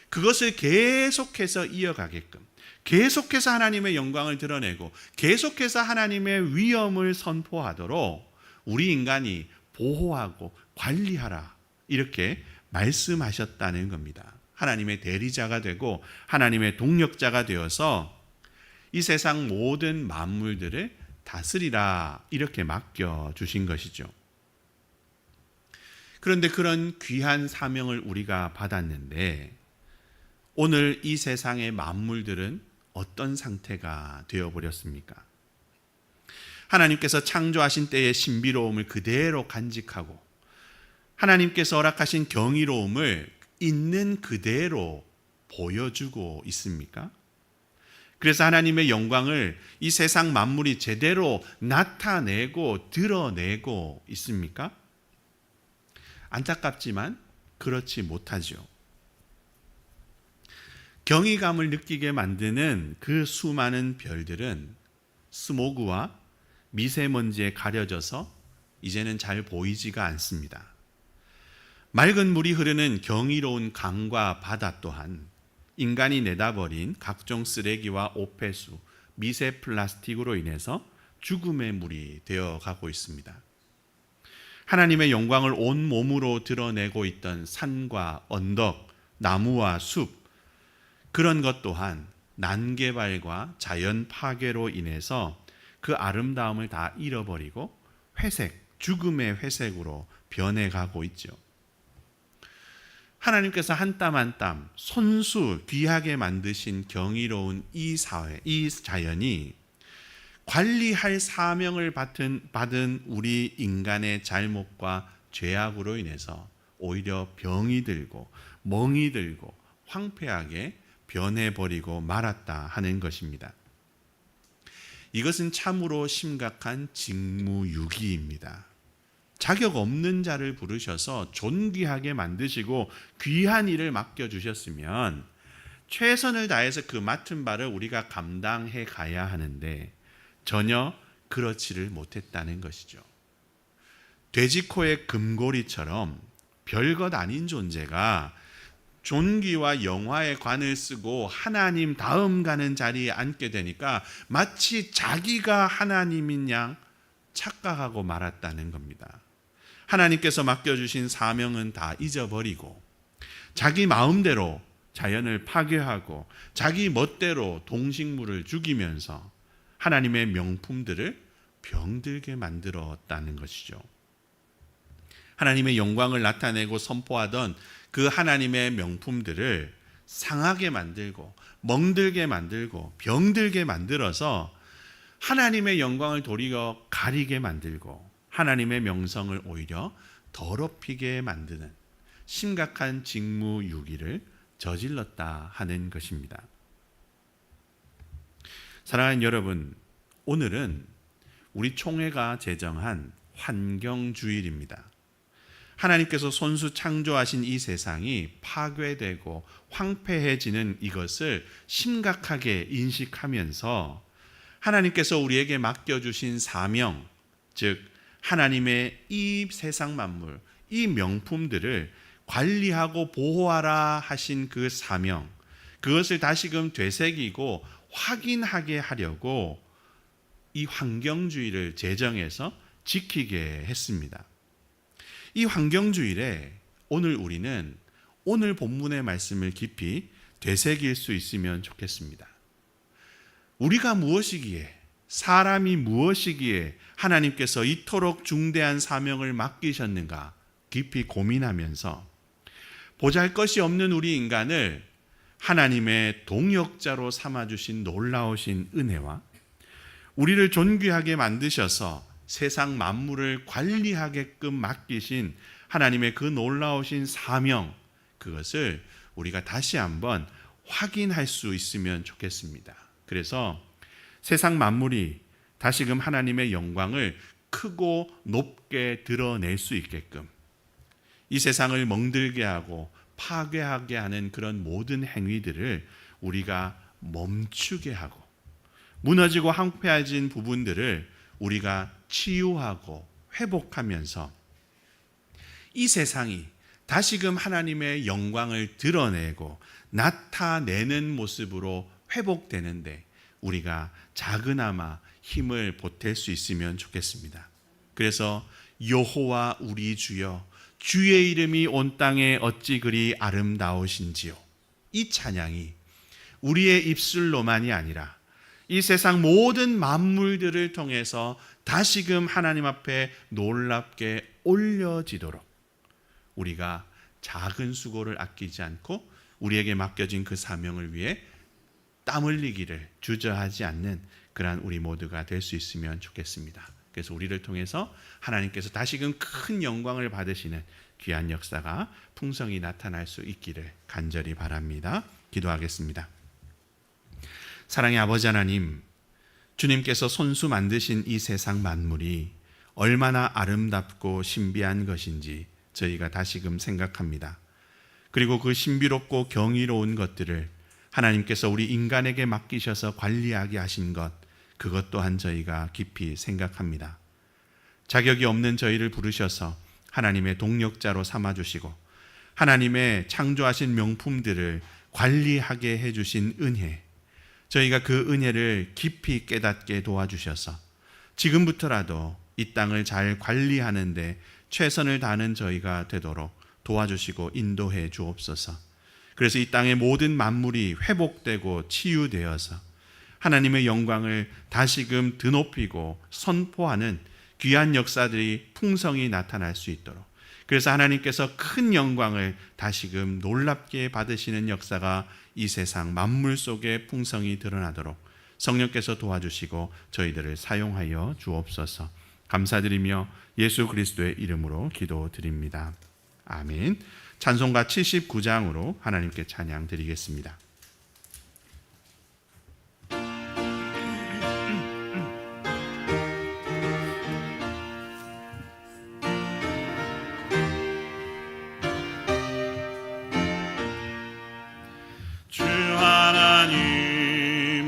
A: 그것을 계속해서 이어가게끔, 계속해서 하나님의 영광을 드러내고 계속해서 하나님의 위엄을 선포하도록 우리 인간이 보호하고 관리하라 이렇게 말씀하셨다는 겁니다. 하나님의 대리자가 되고 하나님의 동력자가 되어서 이 세상 모든 만물들을 다스리라 이렇게 맡겨주신 것이죠. 그런데 그런 귀한 사명을 우리가 받았는데 오늘 이 세상의 만물들은 어떤 상태가 되어버렸습니까? 하나님께서 창조하신 때의 신비로움을 그대로 간직하고 하나님께서 허락하신 경이로움을 있는 그대로 보여주고 있습니까? 그래서 하나님의 영광을 이 세상 만물이 제대로 나타내고 드러내고 있습니까? 안타깝지만 그렇지 못하죠. 경이감을 느끼게 만드는 그 수많은 별들은 스모그와 미세먼지에 가려져서 이제는 잘 보이지가 않습니다. 맑은 물이 흐르는 경이로운 강과 바다 또한 인간이 내다버린 각종 쓰레기와 오폐수, 미세 플라스틱으로 인해서 죽음의 물이 되어가고 있습니다. 하나님의 영광을 온 몸으로 드러내고 있던 산과 언덕, 나무와 숲, 그런 것 또한 난개발과 자연 파괴로 인해서 그 아름다움을 다 잃어버리고 회색, 죽음의 회색으로 변해가고 있죠. 하나님께서 한 땀 한 땀 손수 귀하게 만드신 경이로운 이 사회, 이 자연이 관리할 사명을 받은 우리 인간의 잘못과 죄악으로 인해서 오히려 병이 들고 멍이 들고 황폐하게 변해버리고 말았다 하는 것입니다. 이것은 참으로 심각한 직무유기입니다. 자격 없는 자를 부르셔서 존귀하게 만드시고 귀한 일을 맡겨주셨으면 최선을 다해서 그 맡은 바를 우리가 감당해 가야 하는데 전혀 그렇지를 못했다는 것이죠. 돼지코의 금고리처럼 별것 아닌 존재가 존귀와 영화의 관을 쓰고 하나님 다음 가는 자리에 앉게 되니까 마치 자기가 하나님인 양 착각하고 말았다는 겁니다. 하나님께서 맡겨주신 사명은 다 잊어버리고 자기 마음대로 자연을 파괴하고 자기 멋대로 동식물을 죽이면서 하나님의 명품들을 병들게 만들었다는 것이죠. 하나님의 영광을 나타내고 선포하던 그 하나님의 명품들을 상하게 만들고 멍들게 만들고 병들게 만들어서 하나님의 영광을 도리어 가리게 만들고 하나님의 명성을 오히려 더럽히게 만드는 심각한 직무유기를 저질렀다 하는 것입니다. 사랑하는 여러분, 오늘은 우리 총회가 제정한 환경주일입니다. 하나님께서 손수 창조하신 이 세상이 파괴되고 황폐해지는 이것을 심각하게 인식하면서 하나님께서 우리에게 맡겨주신 사명, 즉 하나님의 이 세상 만물, 이 명품들을 관리하고 보호하라 하신 그 사명, 그것을 다시금 되새기고 확인하게 하려고 이 환경주의를 제정해서 지키게 했습니다. 이 환경주일에 오늘 우리는 오늘 본문의 말씀을 깊이 되새길 수 있으면 좋겠습니다. 우리가 무엇이기에, 사람이 무엇이기에 하나님께서 이토록 중대한 사명을 맡기셨는가 깊이 고민하면서 보잘것이 없는 우리 인간을 하나님의 동역자로 삼아주신 놀라우신 은혜와 우리를 존귀하게 만드셔서 세상 만물을 관리하게끔 맡기신 하나님의 그 놀라우신 사명, 그것을 우리가 다시 한번 확인할 수 있으면 좋겠습니다. 그래서 세상 만물이 다시금 하나님의 영광을 크고 높게 드러낼 수 있게끔 이 세상을 멍들게 하고 파괴하게 하는 그런 모든 행위들을 우리가 멈추게 하고 무너지고 황폐해진 부분들을 우리가 치유하고 회복하면서 이 세상이 다시금 하나님의 영광을 드러내고 나타내는 모습으로 회복되는데 우리가 작은아마 힘을 보탤 수 있으면 좋겠습니다. 그래서 여호와 우리 주여 주의 이름이 온 땅에 어찌 그리 아름다우신지요, 이 찬양이 우리의 입술로만이 아니라 이 세상 모든 만물들을 통해서 다시금 하나님 앞에 놀랍게 올려지도록 우리가 작은 수고를 아끼지 않고 우리에게 맡겨진 그 사명을 위해 땀 흘리기를 주저하지 않는 그러한 우리 모두가 될 수 있으면 좋겠습니다. 그래서 우리를 통해서 하나님께서 다시금 큰 영광을 받으시는 귀한 역사가 풍성히 나타날 수 있기를 간절히 바랍니다. 기도하겠습니다. 사랑의 아버지 하나님, 주님께서 손수 만드신 이 세상 만물이 얼마나 아름답고 신비한 것인지 저희가 다시금 생각합니다. 그리고 그 신비롭고 경이로운 것들을 하나님께서 우리 인간에게 맡기셔서 관리하게 하신 것, 그것 또한 저희가 깊이 생각합니다. 자격이 없는 저희를 부르셔서 하나님의 동역자로 삼아주시고 하나님의 창조하신 명품들을 관리하게 해주신 은혜, 저희가 그 은혜를 깊이 깨닫게 도와주셔서 지금부터라도 이 땅을 잘 관리하는 데 최선을 다하는 저희가 되도록 도와주시고 인도해 주옵소서. 그래서 이 땅의 모든 만물이 회복되고 치유되어서 하나님의 영광을 다시금 드높이고 선포하는 귀한 역사들이 풍성히 나타날 수 있도록, 그래서 하나님께서 큰 영광을 다시금 놀랍게 받으시는 역사가 이 세상 만물 속에 풍성히 드러나도록 성령께서 도와주시고 저희들을 사용하여 주옵소서. 감사드리며 예수 그리스도의 이름으로 기도드립니다. 아멘. 찬송가 79장으로 하나님께 찬양 드리겠습니다.
C: 주 하나님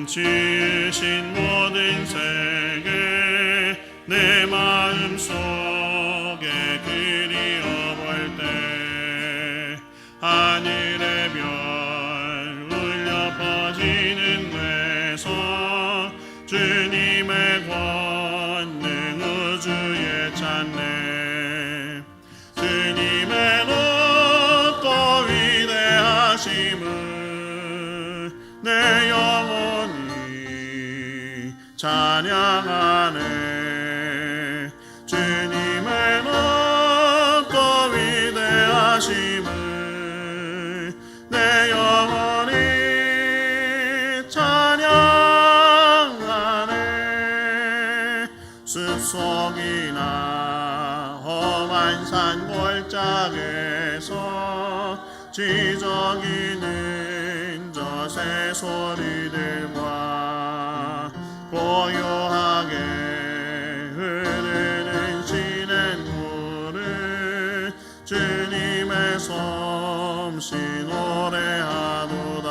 C: 지으신 모든 세계 내 마음속에 그리워볼 때 주님의 권능 우주에 찾네 주님의 높고 위대하심을 내 영혼이 찬양하네 주님의 높고 위대하심을 내 영혼이 찬양하네 숲속이나 험한 산 골짜기에서 지저귀는 저 새소리들과 고요하게 흐르는 시냇물을 주님의 솜씨 노래하도다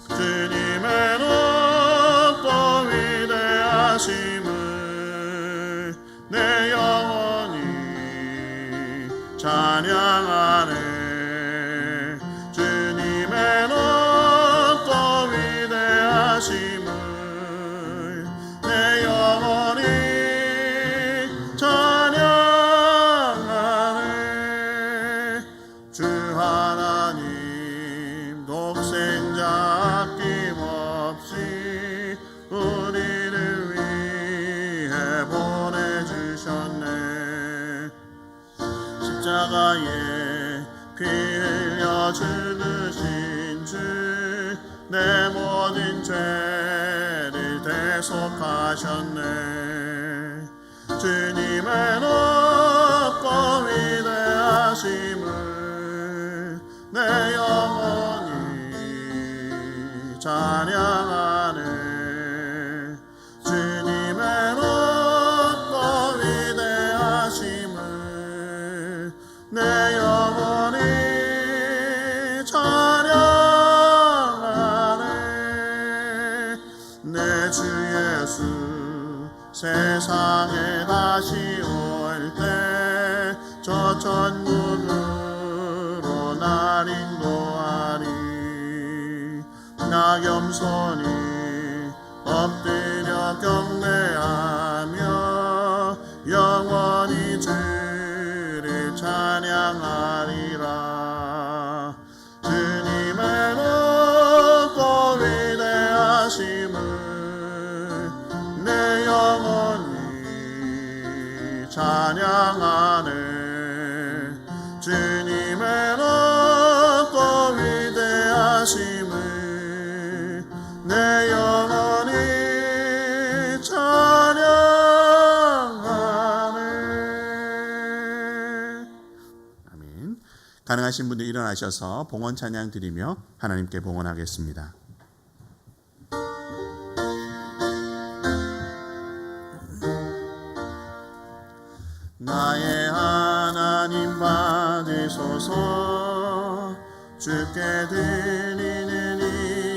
C: 주님의 높고 위대하심을 내 영혼이 찬양하네 주님의 높고 위대하심을 내 영혼이 찬양하네 주 하나님 독생자 아낌없이 우리를 위해 보내주셨네 십자가에 피 흘려 죽으신 주 내 모든 죄를 대속하셨네 주님의 높고 위대하심을 내 영혼이 찬양하네 주님의 높고 위대하심을 내 영혼이 찬양하네 내 주 예수 세상에 다시 올 때 저 천국으로 날 인도하리 나 겸손히 엎드려 경배하며 영원히 주를 찬양하리라 주님의 높고 위대하심을 내 영혼이 찬양하네 주님의 높고 위대하심을 내 영혼이 찬양하네 아멘. 가능하신 분들 일어나셔서 봉헌 찬양 드리며 하나님께 봉헌하겠습니다. 나의 하나님 받으소서 주께 드리는 이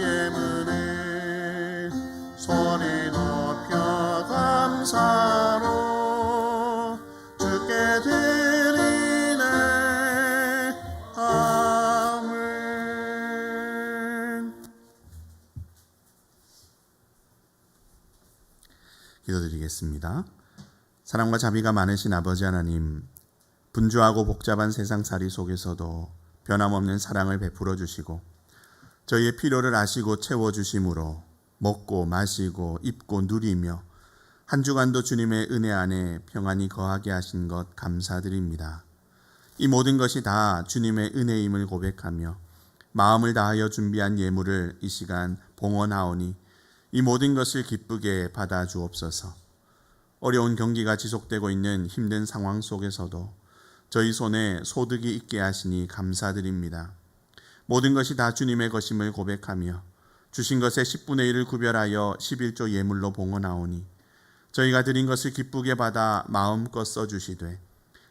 C: 예물을 소리 높여 감사로 주께 드리네 아멘. 기도드리겠습니다. 사랑과 자비가 많으신 아버지 하나님, 분주하고 복잡한 세상살이 속에서도 변함없는 사랑을 베풀어 주시고 저희의 필요를 아시고 채워주심으로 먹고 마시고 입고 누리며 한 주간도 주님의 은혜 안에 평안히 거하게 하신 것 감사드립니다. 이 모든 것이 다 주님의 은혜임을 고백하며 마음을 다하여 준비한 예물을 이 시간 봉헌하오니 이 모든 것을 기쁘게 받아 주옵소서. 어려운 경기가 지속되고 있는 힘든 상황 속에서도 저희 손에 소득이 있게 하시니 감사드립니다. 모든 것이 다 주님의 것임을 고백하며 주신 것의 10분의 1을 구별하여 11조 예물로 봉헌하오니 저희가 드린 것을 기쁘게 받아 마음껏 써주시되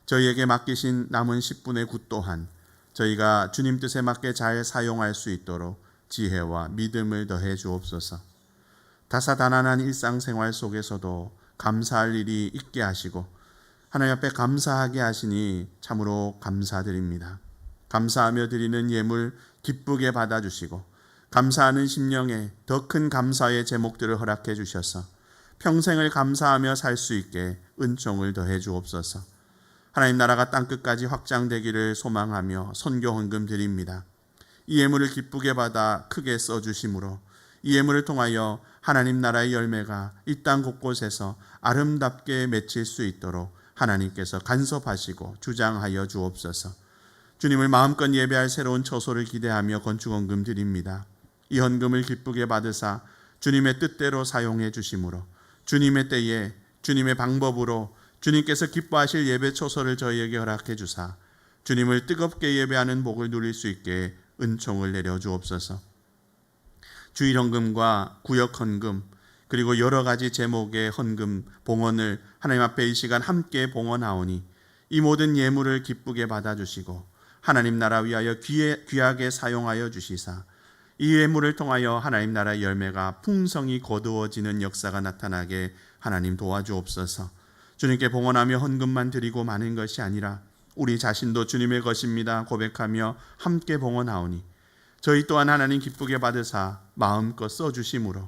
C: 저희에게 맡기신 남은 10분의 9 또한 저희가 주님 뜻에 맞게 잘 사용할 수 있도록 지혜와 믿음을 더해 주옵소서. 다사다난한 일상생활 속에서도 감사할 일이 있게 하시고 하나님 앞에 감사하게 하시니 참으로 감사드립니다. 감사하며 드리는 예물 기쁘게 받아주시고 감사하는 심령에 더 큰 감사의 제목들을 허락해 주셔서 평생을 감사하며 살 수 있게 은총을 더해 주옵소서. 하나님 나라가 땅끝까지 확장되기를 소망하며 선교 헌금 드립니다. 이 예물을 기쁘게 받아 크게 써주심으로 이 예물을 통하여 하나님 나라의 열매가 이 땅 곳곳에서 아름답게 맺힐 수 있도록 하나님께서 간섭하시고 주장하여 주옵소서. 주님을 마음껏 예배할 새로운 처소를 기대하며 건축 헌금 드립니다. 이 헌금을 기쁘게 받으사 주님의 뜻대로 사용해 주심으로 주님의 때에 주님의 방법으로 주님께서 기뻐하실 예배 처소를 저희에게 허락해 주사 주님을 뜨겁게 예배하는 복을 누릴 수 있게 은총을 내려 주옵소서. 주일 헌금과 구역 헌금 그리고 여러 가지 제목의 헌금 봉헌을 하나님 앞에 이 시간 함께 봉헌하오니 이 모든 예물을 기쁘게 받아주시고 하나님 나라 위하여 귀하게 사용하여 주시사 이 예물을 통하여 하나님 나라의 열매가 풍성히 거두어지는 역사가 나타나게 하나님 도와주옵소서. 주님께 봉헌하며 헌금만 드리고 마는 것이 아니라 우리 자신도 주님의 것입니다 고백하며 함께 봉헌하오니 저희 또한 하나님 기쁘게 받으사 마음껏 써주심으로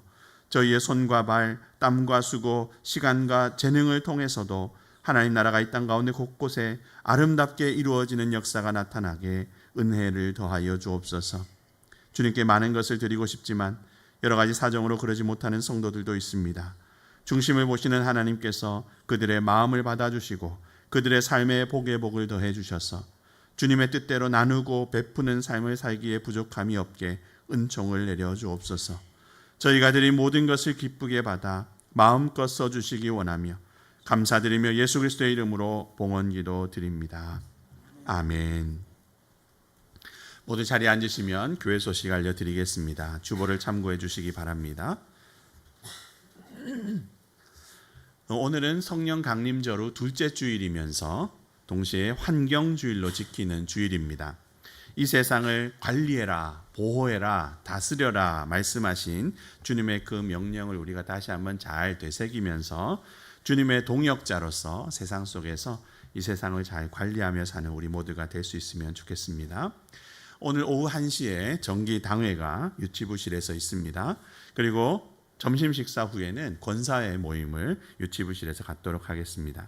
C: 저희의 손과 발, 땀과 수고, 시간과 재능을 통해서도 하나님 나라가 이 땅 가운데 곳곳에 아름답게 이루어지는 역사가 나타나게 은혜를 더하여 주옵소서. 주님께 많은 것을 드리고 싶지만 여러 가지 사정으로 그러지 못하는 성도들도 있습니다. 중심을 보시는 하나님께서 그들의 마음을 받아주시고 그들의 삶의 복의 복을 더해 주셔서 주님의 뜻대로 나누고 베푸는 삶을 살기에 부족함이 없게 은총을 내려 주옵소서. 저희가 드린 모든 것을 기쁘게 받아 마음껏 써주시기 원하며 감사드리며 예수 그리스도의 이름으로 봉헌기도 드립니다. 아멘. 모두 자리에 앉으시면 교회 소식 알려드리겠습니다. 주보를 참고해 주시기 바랍니다. 오늘은 성령 강림절 후 둘째 주일이면서 동시에 환경주일로 지키는 주일입니다. 이 세상을 관리해라, 보호해라, 다스려라 말씀하신 주님의 그 명령을 우리가 다시 한번 잘 되새기면서 주님의 동역자로서 세상 속에서 이 세상을 잘 관리하며 사는 우리 모두가 될 수 있으면 좋겠습니다. 오늘 오후 1시에 정기당회가 유치부실에서 있습니다. 그리고 점심 식사 후에는 권사회 모임을 유치부실에서 갖도록 하겠습니다.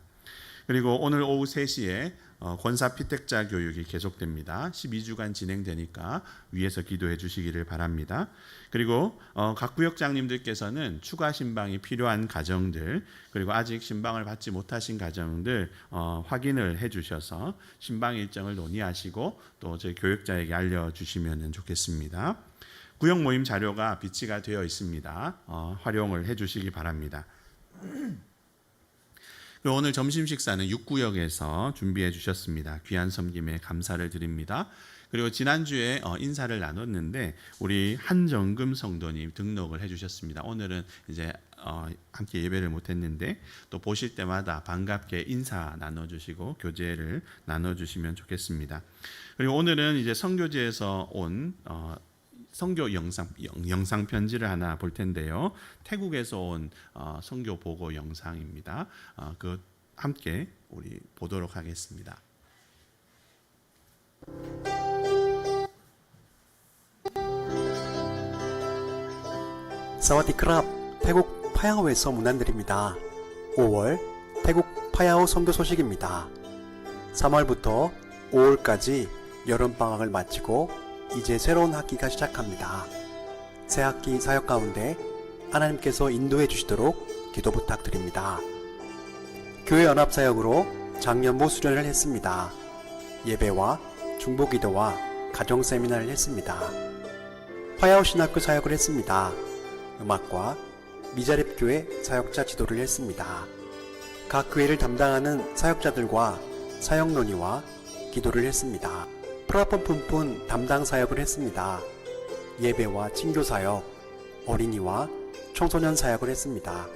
C: 그리고 오늘 오후 3시에 권사 피택자 교육이 계속됩니다. 12주간 진행되니까 위에서 기도해 주시기를 바랍니다. 그리고 각 구역장님들께서는 추가 신방이 필요한 가정들 그리고 아직 신방을 받지 못하신 가정들 확인을 해 주셔서 신방 일정을 논의하시고 또 저희 교육자에게 알려주시면 좋겠습니다. 구역 모임 자료가 비치가 되어 있습니다. 활용을 해 주시기 바랍니다. 그리고 오늘 점심 식사는 6구역에서 준비해 주셨습니다. 귀한 섬김에 감사를 드립니다. 그리고 지난주에 인사를 나눴는데 우리 한정금 성도님 등록을 해주셨습니다. 오늘은 이제 함께 예배를 못했는데 또 보실 때마다 반갑게 인사 나눠주시고 교제를 나눠주시면 좋겠습니다. 그리고 오늘은 이제 선교지에서 온 선교 영상 편지를 하나 볼 텐데요. 태국에서 온 선교 보고 영상입니다. 그 함께 우리 보도록 하겠습니다.
D: 사와디크랍, 태국 파야오에서 문안드립니다. 5월 태국 파야오 선교 소식입니다. 3월부터 5월까지 여름방학을 마치고 이제 새로운 학기가 시작합니다. 새 학기 사역 가운데 하나님께서 인도해 주시도록 기도 부탁드립니다. 교회 연합사역으로 작년부 수련을 했습니다. 예배와 중보기도와 가정세미나를 했습니다. 파야오 신학교 사역을 했습니다. 음악과 미자립교회 사역자 지도를 했습니다. 각 교회를 담당하는 사역자들과 사역 논의와 기도를 했습니다. 프라폰 푼푼 담당 사역을 했습니다. 예배와 친교 사역, 어린이와 청소년 사역을 했습니다.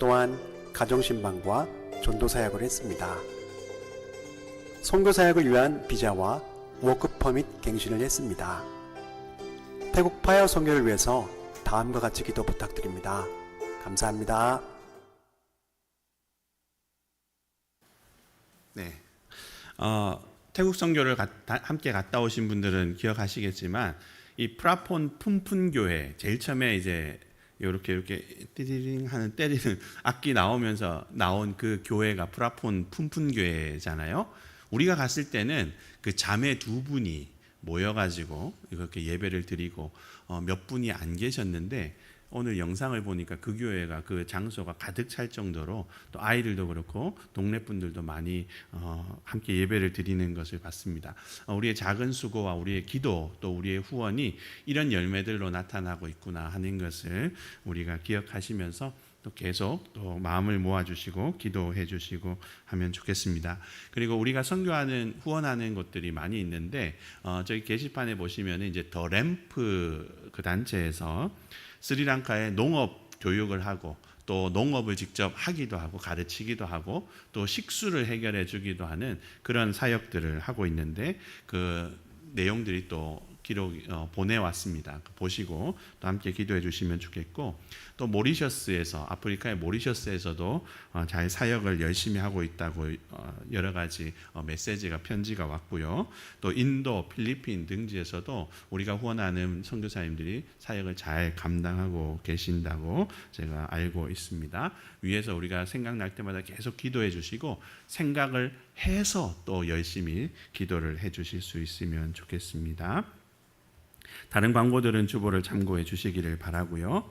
D: 또한 가정신방과 전도 사역을 했습니다. 선교 사역을 위한 비자와 워크 퍼밋 갱신을 했습니다. 태국 파야오 선교를 위해서 다음과 같이 기도 부탁드립니다. 감사합니다.
A: 네. 태국 선교를 함께 갔다 오신 분들은 기억하시겠지만 이 프라폰 푼푼 교회 제일 처음에 이제 이렇게 띠리링 하는 때리는 악기 나오면서 나온 그 교회가 프라폰 푼푼 교회잖아요. 우리가 갔을 때는 그 자매 두 분이 모여가지고 이렇게 예배를 드리고 몇 분이 안 계셨는데, 오늘 영상을 보니까 그 교회가 그 장소가 가득 찰 정도로 또 아이들도 그렇고 동네 분들도 많이 함께 예배를 드리는 것을 봤습니다. 우리의 작은 수고와 우리의 기도 또 우리의 후원이 이런 열매들로 나타나고 있구나 하는 것을 우리가 기억하시면서 또 계속 또 마음을 모아주시고 기도해 주시고 하면 좋겠습니다. 그리고 우리가 선교하는 후원하는 것들이 많이 있는데 저기 게시판에 보시면 이제 더 램프 그 단체에서 스리랑카에 농업 교육을 하고 또 농업을 직접 하기도 하고 가르치기도 하고 또 식수를 해결해 주기도 하는 그런 사역들을 하고 있는데, 그 내용들이 또 기록 보내왔습니다. 보시고 또 함께 기도해 주시면 좋겠고, 또 모리셔스에서 아프리카의 모리셔스에서도 잘 사역을 열심히 하고 있다고 여러 가지 메시지가 편지가 왔고요. 또 인도, 필리핀 등지에서도 우리가 후원하는 선교사님들이 사역을 잘 감당하고 계신다고 제가 알고 있습니다. 위에서 우리가 생각날 때마다 계속 기도해 주시고 생각을 해서 또 열심히 기도를 해 주실 수 있으면 좋겠습니다. 다른 광고들은 주보를 참고해 주시기를 바라고요.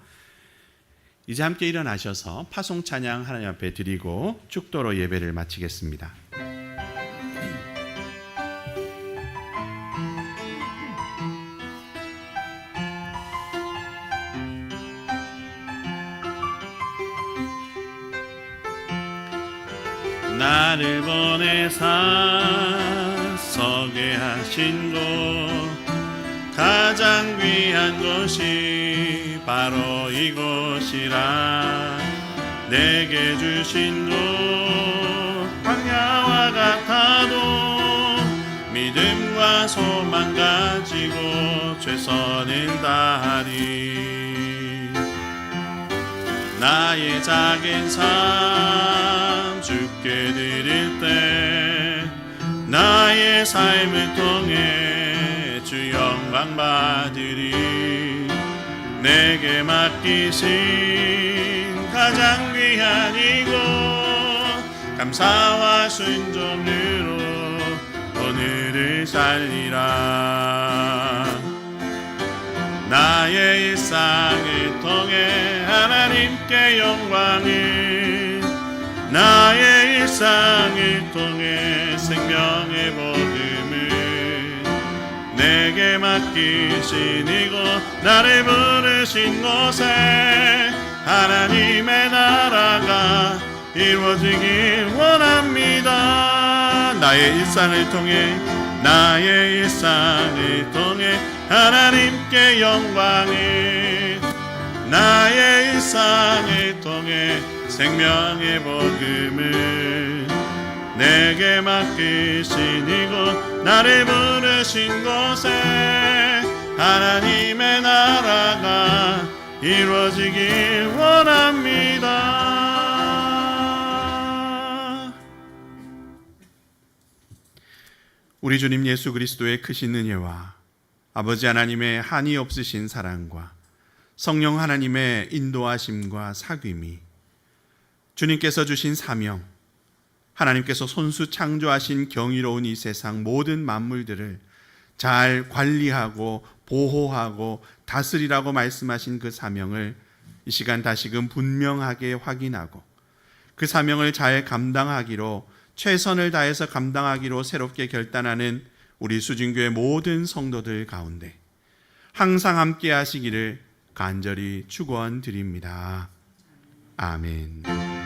A: 이제 함께 일어나셔서 파송 찬양 하나님 앞에 드리고 축도로 예배를 마치겠습니다. 나를 보내사 서게 하신 곳, 가장 귀한 곳이 바로 이곳이라. 내게 주신 곳 광야와 같아도 믿음과 소망 가지고 최선을 다하리. 나의 작은 삶 주께 드릴 때 나의 삶을 통해 주 영광 받으리. 내게 맡기신 가장 귀한 이곳, 감사와 순종으로 오늘을 살리라. 나의 일상을 통해 하나님께 영광을, 나의 일상을 통해 생명의 복음을, 내게 맡기신 이곳, 나를 부르신 곳에 하나님의 나라가 이루어지길 원합니다. 나의 일상을 통해, 나의 일상을 통해 하나님께 영광을, 나의 일상을 통해 생명의 복음을, 내게 맡기신 이곳, 나를 부르신 곳에 하나님의 나라가 이루어지길 원합니다.
C: 우리 주님 예수 그리스도의 크신 은혜와 아버지 하나님의 한이 없으신 사랑과 성령 하나님의 인도하심과 사귐이, 주님께서 주신 사명, 하나님께서 손수 창조하신 경이로운 이 세상 모든 만물들을 잘 관리하고 보호하고 다스리라고 말씀하신 그 사명을 이 시간 다시금 분명하게 확인하고 그 사명을 잘 감당하기로, 최선을 다해서 감당하기로 새롭게 결단하는 우리 수진교회 모든 성도들 가운데 항상 함께 하시기를 간절히 축원드립니다. 아멘.